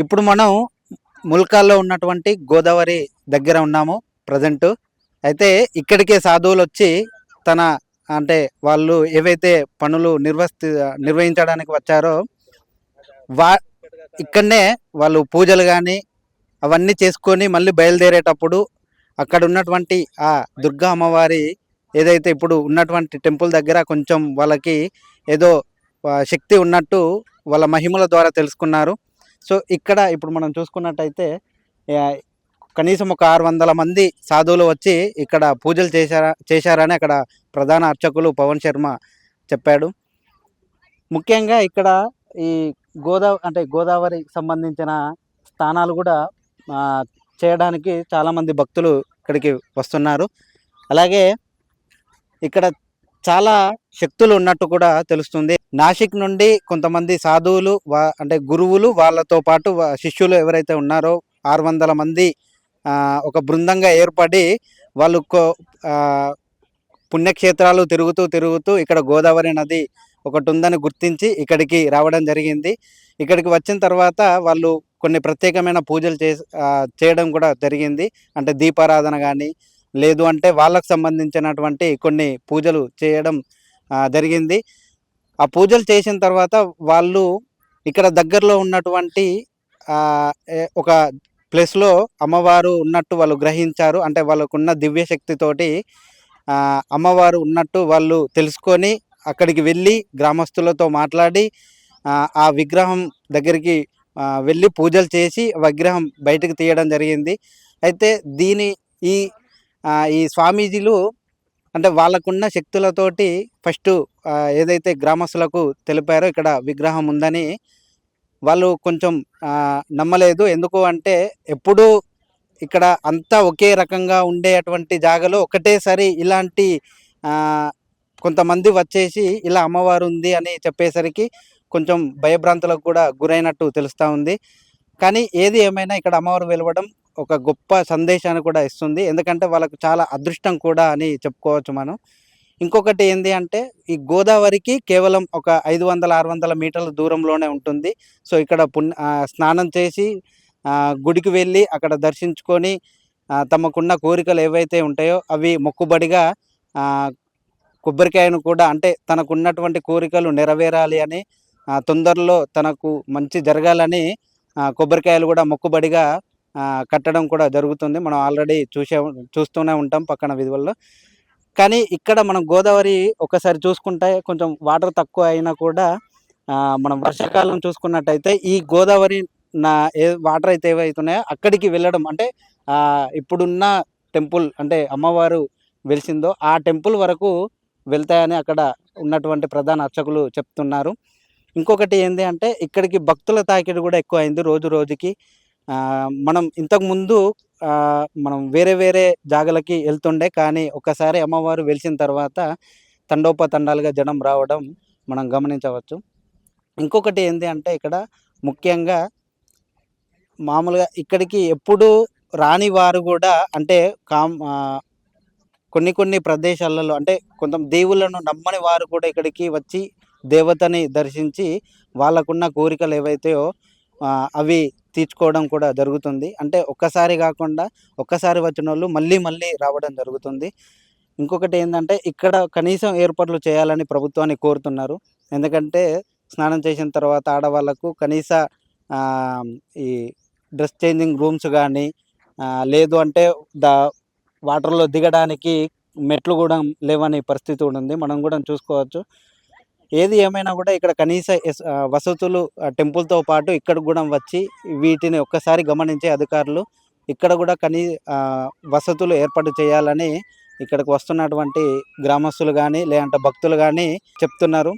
ఇప్పుడు మనం ముల్కాల్లో ఉన్నటువంటి గోదావరి దగ్గర ఉన్నాము ప్రజెంట్. అయితే ఇక్కడికే సాధువులు వచ్చి తన అంటే వాళ్ళు ఏవైతే పనులు నిర్వహించడానికి వచ్చారో వా ఇక్కడనే వాళ్ళు పూజలు కానీ అవన్నీ చేసుకొని మళ్ళీ బయలుదేరేటప్పుడు అక్కడ ఉన్నటువంటి ఆ దుర్గా అమ్మవారి ఏదైతే ఇప్పుడు ఉన్నటువంటి టెంపుల్ దగ్గర కొంచెం వాళ్ళకి ఏదో శక్తి ఉన్నట్టు వాళ్ళ మహిమల ద్వారా తెలుసుకున్నారు. సో ఇక్కడ ఇప్పుడు మనం చూసుకున్నట్టయితే కనీసం ఒక 600 మంది సాధువులు వచ్చి ఇక్కడ పూజలు చేశారని అక్కడ ప్రధాన అర్చకులు పవన్ శర్మ చెప్పాడు. ముఖ్యంగా ఇక్కడ ఈ గోదావరికి సంబంధించిన స్థానాలు కూడా చేయడానికి చాలామంది భక్తులు ఇక్కడికి వస్తున్నారు. అలాగే ఇక్కడ చాలా శక్తులు ఉన్నట్టు కూడా తెలుస్తుంది. నాసిక్ నుండి కొంతమంది సాధువులు అంటే గురువులు వాళ్ళతో పాటు శిష్యులు ఎవరైతే ఉన్నారో 600 మంది ఒక బృందంగా ఏర్పడి వాళ్ళు పుణ్యక్షేత్రాలు తిరుగుతూ ఇక్కడ గోదావరి నది ఒకటి ఉందని గుర్తించి ఇక్కడికి రావడం జరిగింది. ఇక్కడికి వచ్చిన తర్వాత వాళ్ళు కొన్ని ప్రత్యేకమైన పూజలు చేయడం కూడా జరిగింది. అంటే దీపారాధన కానీ లేదు అంటే వాళ్ళకు సంబంధించినటువంటి కొన్ని పూజలు చేయడం జరిగింది. ఆ పూజలు చేసిన తర్వాత వాళ్ళు ఇక్కడ దగ్గరలో ఉన్నటువంటి ఒక ప్లేస్లో అమ్మవారు ఉన్నట్టు వాళ్ళు గ్రహించారు. అంటే వాళ్ళకున్న దివ్య శక్తితోటి అమ్మవారు ఉన్నట్టు వాళ్ళు తెలుసుకొని అక్కడికి వెళ్ళి గ్రామస్తులతో మాట్లాడి ఆ విగ్రహం దగ్గరికి వెళ్ళి పూజలు చేసి విగ్రహం బయటకు తీయడం జరిగింది. అయితే ఈ స్వామీజీలు అంటే వాళ్ళకున్న శక్తులతోటి ఫస్ట్ ఏదైతే గ్రామస్తులకు తెలిపారో ఇక్కడ విగ్రహం ఉందని వాళ్ళు కొంచెం నమ్మలేదు. ఎందుకు అంటే ఎప్పుడూ ఇక్కడ అంతా ఒకే రకంగా ఉండేటువంటి జాగాలో ఒకటేసారి ఇలాంటి కొంతమంది వచ్చేసి ఇలా అమ్మవారు ఉంది అని చెప్పేసరికి కొంచెం భయభ్రాంతులకు కూడా గురైనట్టు తెలుస్తూ ఉంది. కానీ ఏది ఏమైనా ఇక్కడ అమ్మవారు వెలవడం ఒక గొప్ప సందేశాన్ని కూడా ఇస్తుంది. ఎందుకంటే వాళ్ళకు చాలా అదృష్టం కూడా అని చెప్పుకోవచ్చు మనం. ఇంకొకటి ఏంది అంటే ఈ గోదావరికి కేవలం ఒక 500-600 మీటర్ల దూరంలోనే ఉంటుంది. సో ఇక్కడ స్నానం చేసి గుడికి వెళ్ళి అక్కడ దర్శించుకొని తమకున్న కోరికలు ఏవైతే ఉంటాయో అవి మొక్కుబడిగా కొబ్బరికాయను కూడా అంటే తనకున్నటువంటి కోరికలు నెరవేరాలి అని తొందరలో తనకు మంచి జరగాలని కొబ్బరికాయలు కూడా మొక్కుబడిగా కట్టడం కూడా జరుగుతుంది. మనం ఆల్రెడీ చూస్తూనే ఉంటాం పక్కన విధుల్లో. కానీ ఇక్కడ మనం గోదావరి ఒకసారి చూసుకుంటే కొంచెం వాటర్ తక్కువ అయినా కూడా మనం వర్షాకాలం చూసుకున్నట్టయితే ఈ గోదావరి వాటర్ అయితే ఏవైతున్నాయో అక్కడికి వెళ్ళడం అంటే ఇప్పుడున్న టెంపుల్ అంటే అమ్మవారు వెలిసిందో ఆ టెంపుల్ వరకు వెళ్తాయని అక్కడ ఉన్నటువంటి ప్రధాన అర్చకులు చెప్తున్నారు. ఇంకొకటి ఏంటి అంటే ఇక్కడికి భక్తుల తాకిడి కూడా ఎక్కువ అయింది రోజు రోజుకి. మనం ఇంతకుముందు మనం వేరే జాగలకి వెళ్తుండే, కానీ ఒకసారి అమ్మవారు వెలిసిన తర్వాత తండోపతండాలుగా జనం రావడం మనం గమనించవచ్చు. ఇంకొకటి ఏంటి అంటే ఇక్కడ ముఖ్యంగా మామూలుగా ఇక్కడికి ఎప్పుడు రాని వారు కూడా అంటే కొన్ని ప్రదేశాలలో అంటే కొంత దేవుళ్ళను నమ్మని వారు కూడా ఇక్కడికి వచ్చి దేవతని దర్శించి వాళ్ళకున్న కోరికలు ఏవైతాయో అవి తీర్చుకోవడం కూడా జరుగుతుంది. అంటే ఒక్కసారి కాకుండా ఒక్కసారి వచ్చిన వాళ్ళు మళ్ళీ రావడం జరుగుతుంది. ఇంకొకటి ఏంటంటే ఇక్కడ కనీసం ఏర్పాట్లు చేయాలని ప్రభుత్వాన్ని కోరుతున్నారు. ఎందుకంటే స్నానం చేసిన తర్వాత ఆడవాళ్ళకు కనీస ఈ డ్రెస్ చేంజింగ్ రూమ్స్ కానీ లేదు అంటే వాటర్లో దిగడానికి మెట్లు కూడా లేవని పరిస్థితి కూడా ఉంది. మనం కూడా చూసుకోవచ్చు. ఏది ఏమైనా కూడా ఇక్కడ కనీస వసతులు టెంపుల్తో పాటు ఇక్కడ కూడా వచ్చి వీటిని ఒక్కసారి గమనించే అధికారులు ఇక్కడ కూడా వసతులు ఏర్పాటు చేయాలని ఇక్కడికి వస్తున్నటువంటి గ్రామస్తులు కానీ లేదంటే భక్తులు కానీ చెప్తున్నారు.